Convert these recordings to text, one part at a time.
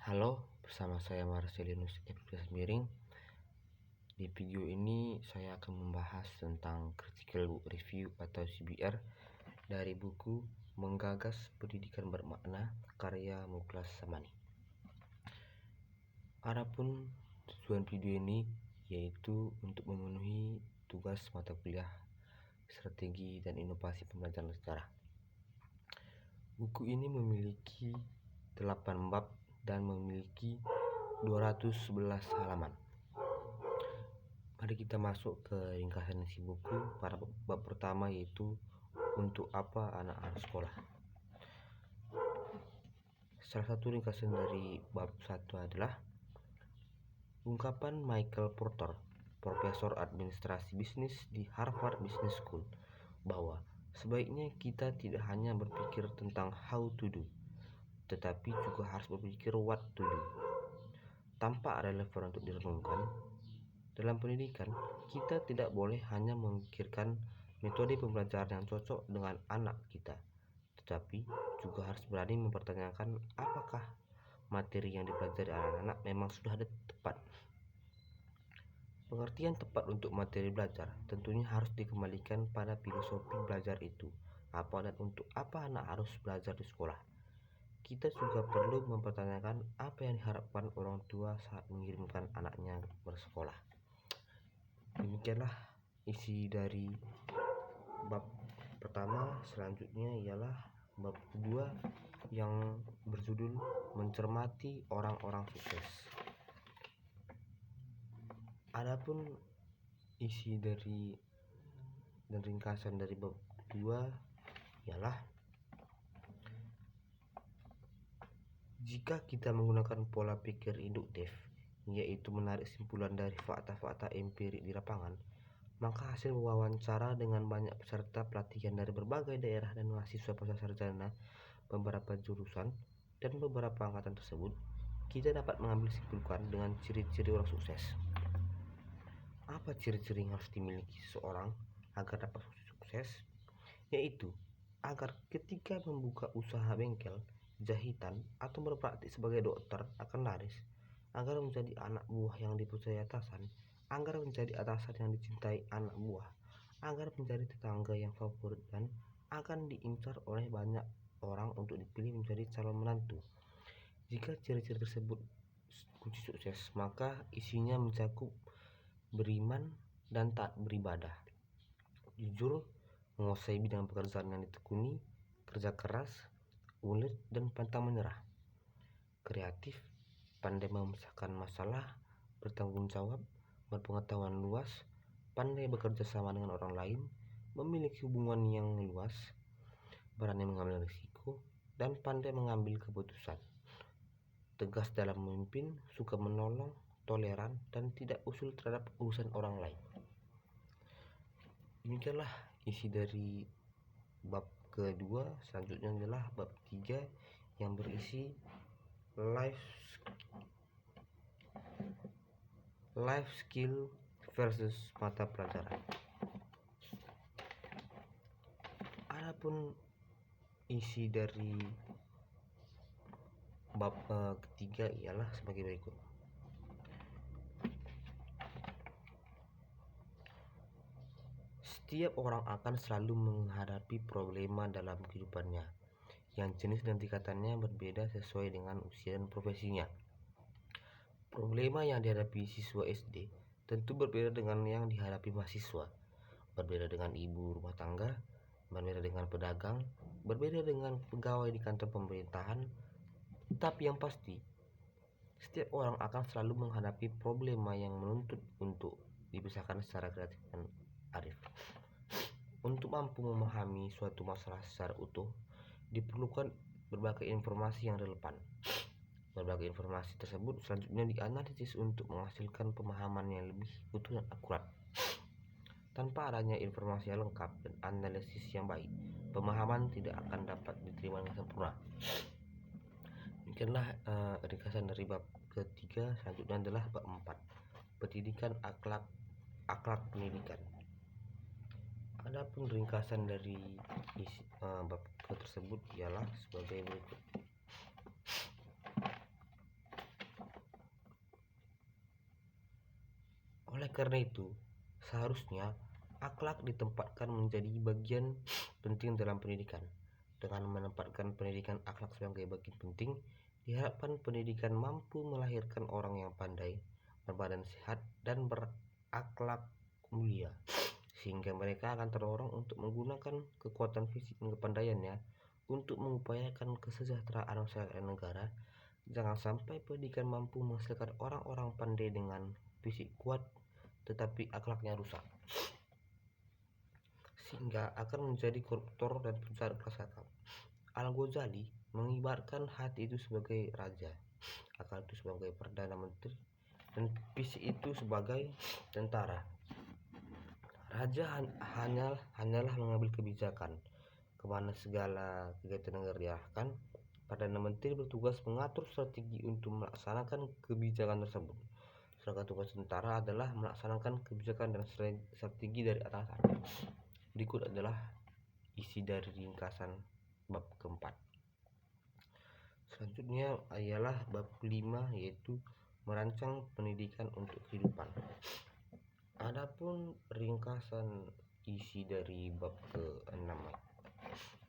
Halo, bersama saya Marcelinus Epifanius Miring. Di video ini saya akan membahas tentang Critical Book Review atau CBR dari buku Menggagas Pendidikan Bermakna karya Muklas Samani. Adapun tujuan video ini yaitu untuk memenuhi tugas mata kuliah Strategi dan Inovasi Pembelajaran Sejarah. Buku ini memiliki 8 bab dan memiliki 211 halaman. Mari kita masuk ke ringkasan isi buku pada bab pertama, yaitu untuk apa anak harus sekolah. Salah satu ringkasan dari bab 1 adalah ungkapan Michael Porter, Profesor Administrasi Bisnis di Harvard Business School, bahwa sebaiknya kita tidak hanya berpikir tentang how to do, tetapi juga harus berpikir what to do. Tampak relevan untuk direnungkan, dalam pendidikan kita tidak boleh hanya memikirkan metode pembelajaran yang cocok dengan anak kita, tetapi juga harus berani mempertanyakan apakah materi yang dipelajari anak-anak memang sudah ada tepat. Pengertian tepat untuk materi belajar tentunya harus dikembalikan pada filosofi belajar itu, apa dan untuk apa anak harus belajar di sekolah. Kita juga perlu mempertanyakan apa yang diharapkan orang tua saat mengirimkan anaknya bersekolah. Demikianlah isi dari bab pertama. Selanjutnya ialah bab kedua yang berjudul Mencermati Orang-orang Sukses. Adapun isi dari dan ringkasan dari bab kedua ialah, jika kita menggunakan pola pikir induktif, yaitu menarik simpulan dari fakta-fakta empirik di lapangan, maka hasil wawancara dengan banyak peserta pelatihan dari berbagai daerah dan mahasiswa pasca sarjana beberapa jurusan dan beberapa angkatan tersebut, kita dapat mengambil simpulkan dengan ciri-ciri orang sukses. Apa ciri-ciri yang harus dimiliki seseorang agar dapat sukses? Yaitu agar ketika membuka usaha bengkel, jahitan, atau berpraktik sebagai dokter akan laris, agar menjadi anak buah yang dipercaya atasan, agar menjadi atasan yang dicintai anak buah, agar menjadi tetangga yang favorit, dan akan diincar oleh banyak orang untuk dipilih menjadi calon menantu. Jika ciri-ciri tersebut kunci sukses, maka isinya mencakup beriman dan taat beribadah, jujur, menguasai bidang pekerjaan yang ditekuni, kerja keras, ulet dan pantang menyerah, kreatif, pandai memecahkan masalah, bertanggung jawab, berpengetahuan luas, pandai bekerja sama dengan orang lain, memiliki hubungan yang luas, berani mengambil risiko, dan pandai mengambil keputusan, tegas dalam memimpin, suka menolong, toleran, dan tidak usul terhadap urusan orang lain. Demikianlah isi dari bab kedua. Selanjutnya adalah bab 3 yang berisi life skill versus mata pelajaran. Adapun isi dari bab ketiga ialah sebagai berikut. Setiap orang akan selalu menghadapi problema dalam kehidupannya, yang jenis dan tingkatannya berbeda sesuai dengan usia dan profesinya. Problema yang dihadapi siswa SD tentu berbeda dengan yang dihadapi mahasiswa, berbeda dengan ibu rumah tangga, berbeda dengan pedagang, berbeda dengan pegawai di kantor pemerintahan. Tapi yang pasti, setiap orang akan selalu menghadapi problema yang menuntut untuk dipisahkan secara kreatif dan arif. Untuk mampu memahami suatu masalah secara utuh, diperlukan berbagai informasi yang relevan. Berbagai informasi tersebut selanjutnya dianalisis untuk menghasilkan pemahaman yang lebih utuh dan akurat. Tanpa adanya informasi yang lengkap dan analisis yang baik, pemahaman tidak akan dapat diterima dengan sempurna. Demikianlah ringkasan dari bab ketiga. Selanjutnya adalah bab 4, pendidikan akhlak pendidikan. Adapun ringkasan dari bab tersebut ialah sebagai berikut. karena itu, seharusnya akhlak ditempatkan menjadi bagian penting dalam pendidikan. Dengan menempatkan pendidikan akhlak sebagai bagian penting, diharapkan pendidikan mampu melahirkan orang yang pandai, berbadan sehat, dan berakhlak mulia, sehingga mereka akan terdorong untuk menggunakan kekuatan fisik dan kepandaiannya untuk mengupayakan kesejahteraan masyarakat dan negara. Jangan sampai pendidikan mampu menghasilkan orang-orang pandai dengan fisik kuat tetapi akhlaknya rusak, sehingga akan menjadi koruptor dan pencari kelas kakap. Al-Ghazali mengibaratkan hati itu sebagai raja, akal itu sebagai perdana menteri, dan fisik itu sebagai tentara. Raja hanyalah mengambil kebijakan kemana segala kegiatan negara diarahkan. Perdana Menteri bertugas mengatur strategi untuk melaksanakan kebijakan tersebut. Sedangkan tugas tentara adalah melaksanakan kebijakan dan strategi dari atasan. Berikut adalah isi dari ringkasan bab keempat. Selanjutnya ialah bab kelima, yaitu merancang pendidikan untuk kehidupan. Adapun ringkasan isi dari bab ke-6,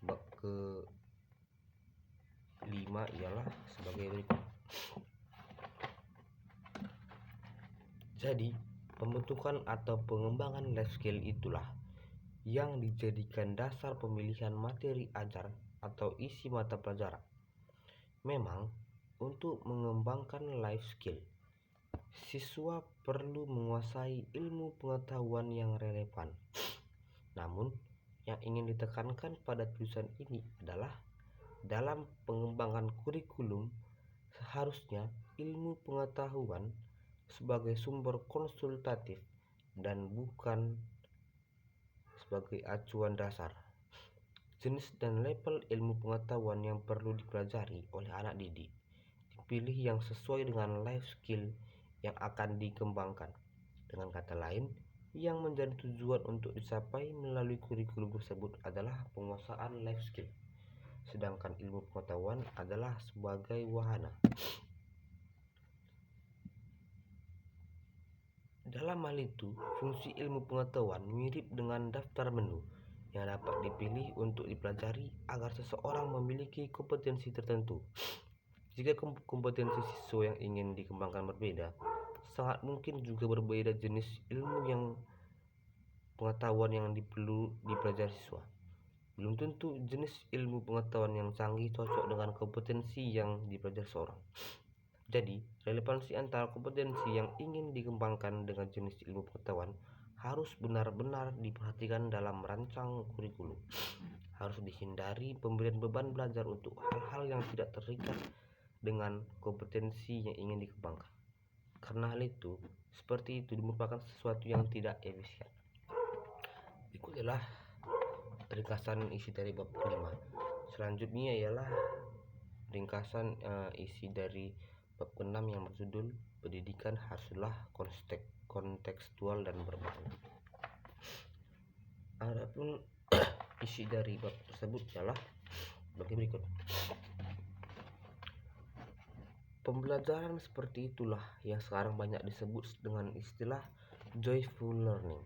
bab ke-5 ialah sebagai berikut. Jadi, pembentukan atau pengembangan life skill itulah yang dijadikan dasar pemilihan materi ajar atau isi mata pelajaran. Memang, untuk mengembangkan life skill, siswa perlu menguasai ilmu pengetahuan yang relevan. Namun, yang ingin ditekankan pada tulisan ini adalah dalam pengembangan kurikulum, seharusnya ilmu pengetahuan sebagai sumber konsultatif dan bukan sebagai acuan dasar. Jenis dan level ilmu pengetahuan yang perlu dipelajari oleh anak didik dipilih yang sesuai dengan life skill yang akan dikembangkan. Dengan kata lain, yang menjadi tujuan untuk dicapai melalui kurikulum tersebut adalah penguasaan life skill, sedangkan ilmu pengetahuan adalah sebagai wahana. Dalam hal itu, fungsi ilmu pengetahuan mirip dengan daftar menu yang dapat dipilih untuk dipelajari agar seseorang memiliki kompetensi tertentu. Jika kompetensi siswa yang ingin dikembangkan berbeda, sangat mungkin juga berbeda jenis ilmu yang pengetahuan yang perlu dipelajari siswa. Belum tentu jenis ilmu pengetahuan yang canggih cocok dengan kompetensi yang dipelajari seorang. Jadi, relevansi antara kompetensi yang ingin dikembangkan dengan jenis ilmu pengetahuan harus benar-benar diperhatikan dalam merancang kurikulum. Harus dihindari pemberian beban belajar untuk hal-hal yang tidak terikat dengan kompetensi yang ingin dikembangkan. Karena hal itu, seperti itu merupakan sesuatu yang tidak efisien. Berikut adalah ringkasan isi dari bab kelima. Selanjutnya ialah ringkasan isi dari bab ke-6 yang berjudul pendidikan haruslah kontekstual dan bermakna. Adapun isi dari bab tersebut ialah sebagai berikut. Pembelajaran seperti itulah yang sekarang banyak disebut dengan istilah joyful learning,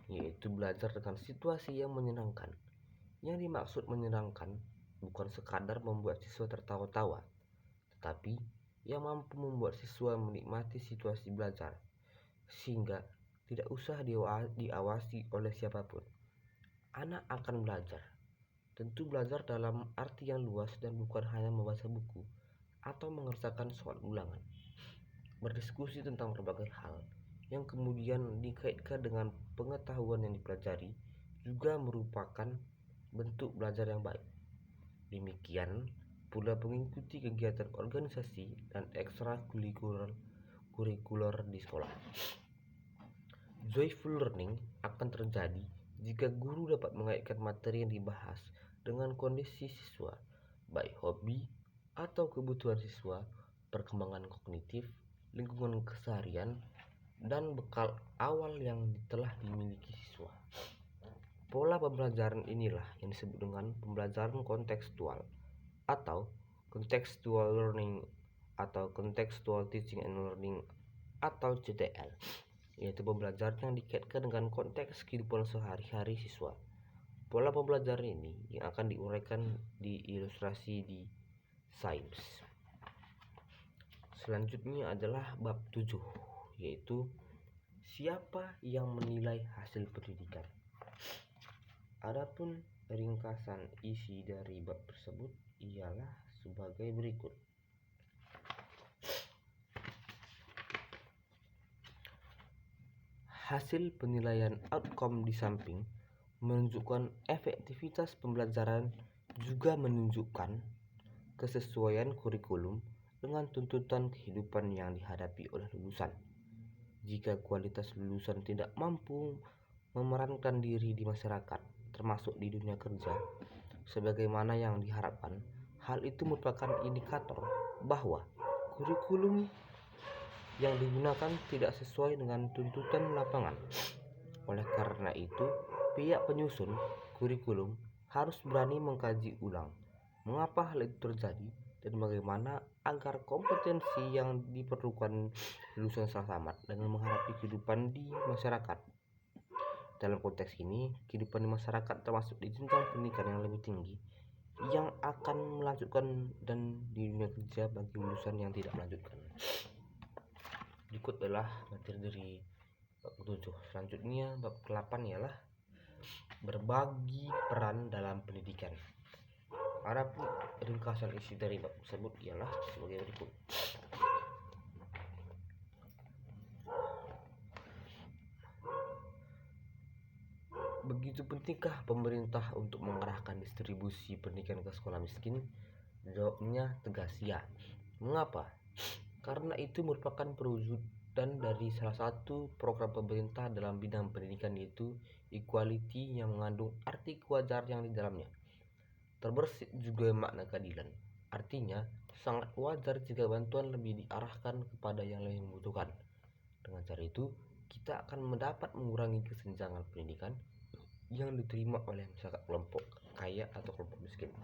yaitu belajar dengan situasi yang menyenangkan. Yang dimaksud menyenangkan bukan sekadar membuat siswa tertawa-tawa, tetapi yang mampu membuat siswa menikmati situasi belajar, sehingga tidak usah diawasi oleh siapapun. Anak akan belajar, tentu belajar dalam arti yang luas dan bukan hanya membaca buku atau mengerjakan soal ulangan. Berdiskusi tentang berbagai hal yang kemudian dikaitkan dengan pengetahuan yang dipelajari juga merupakan bentuk belajar yang baik. Demikian pula mengikuti kegiatan organisasi dan ekstrakurikuler di sekolah. Joyful learning akan terjadi jika guru dapat mengaitkan materi yang dibahas dengan kondisi siswa, baik hobi atau kebutuhan siswa, perkembangan kognitif, lingkungan keseharian, dan bekal awal yang telah dimiliki siswa. Pola pembelajaran inilah yang disebut dengan pembelajaran kontekstual atau contextual learning atau contextual teaching and learning atau CTL. yaitu pembelajaran yang dikaitkan dengan konteks kehidupan sehari-hari siswa. Pola pembelajaran ini yang akan diuraikan di ilustrasi di Sains. Selanjutnya adalah bab 7, yaitu siapa yang menilai hasil pendidikan. Adapun ringkasan isi dari bab tersebut ialah sebagai berikut. Hasil penilaian outcome di samping menunjukkan efektivitas pembelajaran juga menunjukkan kesesuaian kurikulum dengan tuntutan kehidupan yang dihadapi oleh lulusan. Jika kualitas lulusan tidak mampu memerankan diri di masyarakat, termasuk di dunia kerja, sebagaimana yang diharapkan, hal itu merupakan indikator bahwa kurikulum yang digunakan tidak sesuai dengan tuntutan lapangan. Oleh karena itu, pihak penyusun kurikulum harus berani mengkaji ulang mengapa hal itu terjadi dan bagaimana agar kompetensi yang diperlukan lulusan salah tamat dengan menghadapi kehidupan di masyarakat. Dalam konteks ini, kehidupan di masyarakat termasuk di jenjang pendidikan yang lebih tinggi yang akan melanjutkan dan di dunia kerja bagi lulusan yang tidak melanjutkan. Berikut adalah materi dari bab 7. Selanjutnya bab 8 ialah berbagi peran dalam pendidikan. Adapun ringkasan isi dari bab tersebut ialah sebagai berikut. Begitu pentingkah pemerintah untuk mengarahkan distribusi pendidikan ke sekolah miskin? Jawabnya tegas ya. Mengapa? Karena itu merupakan perwujudan dari salah satu program pemerintah dalam bidang pendidikan, yaitu equality, yang mengandung arti kewajaran yang di dalamnya. Terbersih juga makna keadilan. Artinya, sangat wajar jika bantuan lebih diarahkan kepada yang lebih membutuhkan. Dengan cara itu, kita akan mendapat mengurangi kesenjangan pendidikan yang diterima oleh masyarakat kelompok kaya atau kelompok miskin.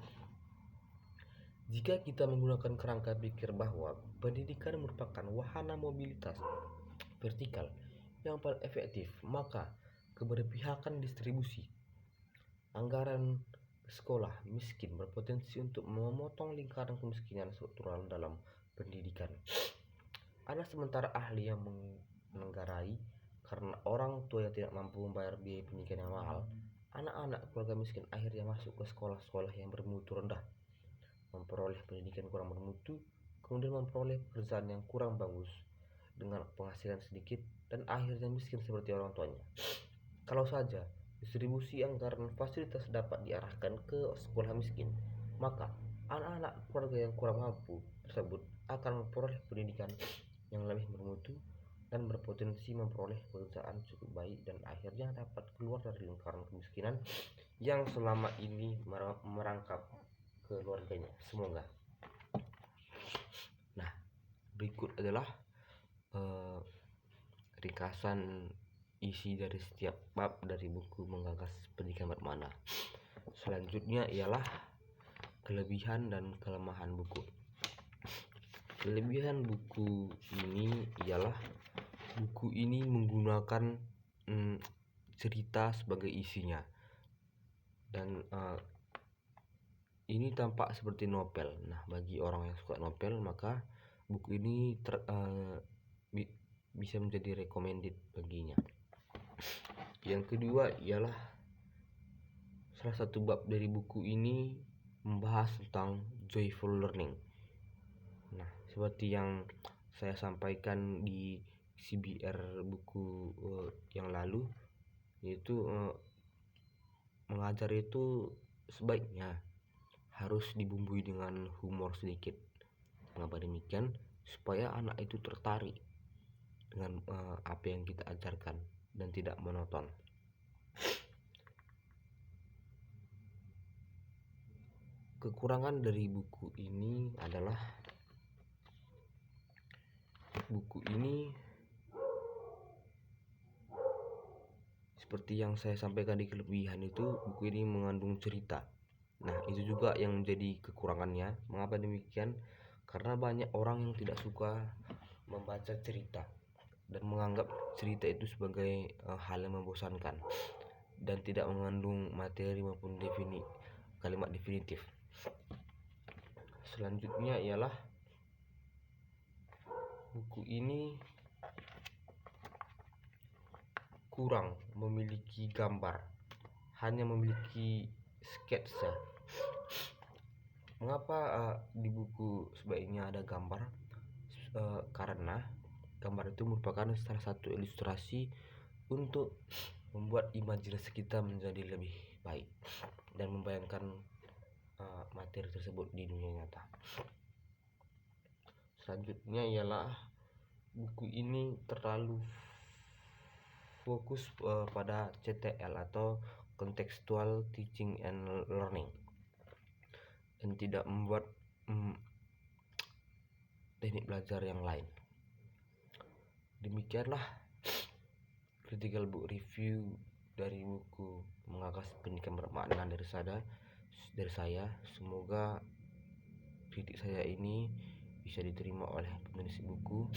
Jika kita menggunakan kerangka pikir bahwa pendidikan merupakan wahana mobilitas vertikal yang paling efektif, maka keberpihakan distribusi anggaran sekolah miskin berpotensi untuk memotong lingkaran kemiskinan struktural dalam pendidikan. Ada sementara ahli yang menenggarai karena orang tua yang tidak mampu membayar biaya pendidikan yang mahal, anak-anak keluarga miskin akhirnya masuk ke sekolah-sekolah yang bermutu rendah, memperoleh pendidikan kurang bermutu, kemudian memperoleh pekerjaan yang kurang bagus dengan penghasilan sedikit, dan akhirnya miskin seperti orang tuanya. Kalau saja distribusi anggaran fasilitas dapat diarahkan ke sekolah miskin, maka anak-anak keluarga yang kurang mampu tersebut akan memperoleh pendidikan yang lebih bermutu dan berpotensi memperoleh pekerjaan cukup baik dan akhirnya dapat keluar dari lingkaran kemiskinan yang selama ini merangkap keluarganya. Semoga. Nah, berikut adalah ringkasan isi dari setiap bab dari buku Menggagas Pendidikan Bermakna. Selanjutnya ialah kelebihan dan kelemahan buku. Kelebihan buku ini ialah buku ini menggunakan cerita sebagai isinya, dan ini tampak seperti novel. Nah, bagi orang yang suka novel, maka buku ini bisa menjadi recommended baginya. Yang kedua ialah salah satu bab dari buku ini membahas tentang joyful learning. Nah, seperti yang saya sampaikan di CBR buku yang lalu, yaitu mengajar itu sebaiknya harus dibumbui dengan humor sedikit. Mengapa demikian? Supaya anak itu tertarik dengan apa yang kita ajarkan dan tidak monoton. Kekurangan dari buku ini adalah buku ini seperti yang saya sampaikan di kelebihan itu, buku ini mengandung cerita. Nah, itu juga yang menjadi kekurangannya. Mengapa demikian? Karena banyak orang yang tidak suka membaca cerita. dan menganggap cerita itu sebagai hal yang membosankan dan tidak mengandung materi maupun kalimat definitif. Selanjutnya ialah buku ini kurang memiliki gambar, hanya memiliki sketsa. Mengapa di buku sebaiknya ada gambar? Karena gambar itu merupakan salah satu ilustrasi untuk membuat imajinasi kita menjadi lebih baik dan membayangkan materi tersebut di dunia nyata. Selanjutnya ialah buku ini terlalu fokus pada CTL atau Contextual Teaching and Learning dan tidak membuat teknik belajar yang lain. Demikianlah critical book review dari buku Mengagas Pendidikan Bermakna dari saya. Semoga kritik saya ini bisa diterima oleh penulis buku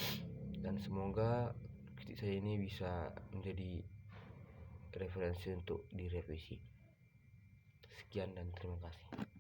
dan semoga kritik saya ini bisa menjadi referensi untuk direvisi. Sekian dan terima kasih.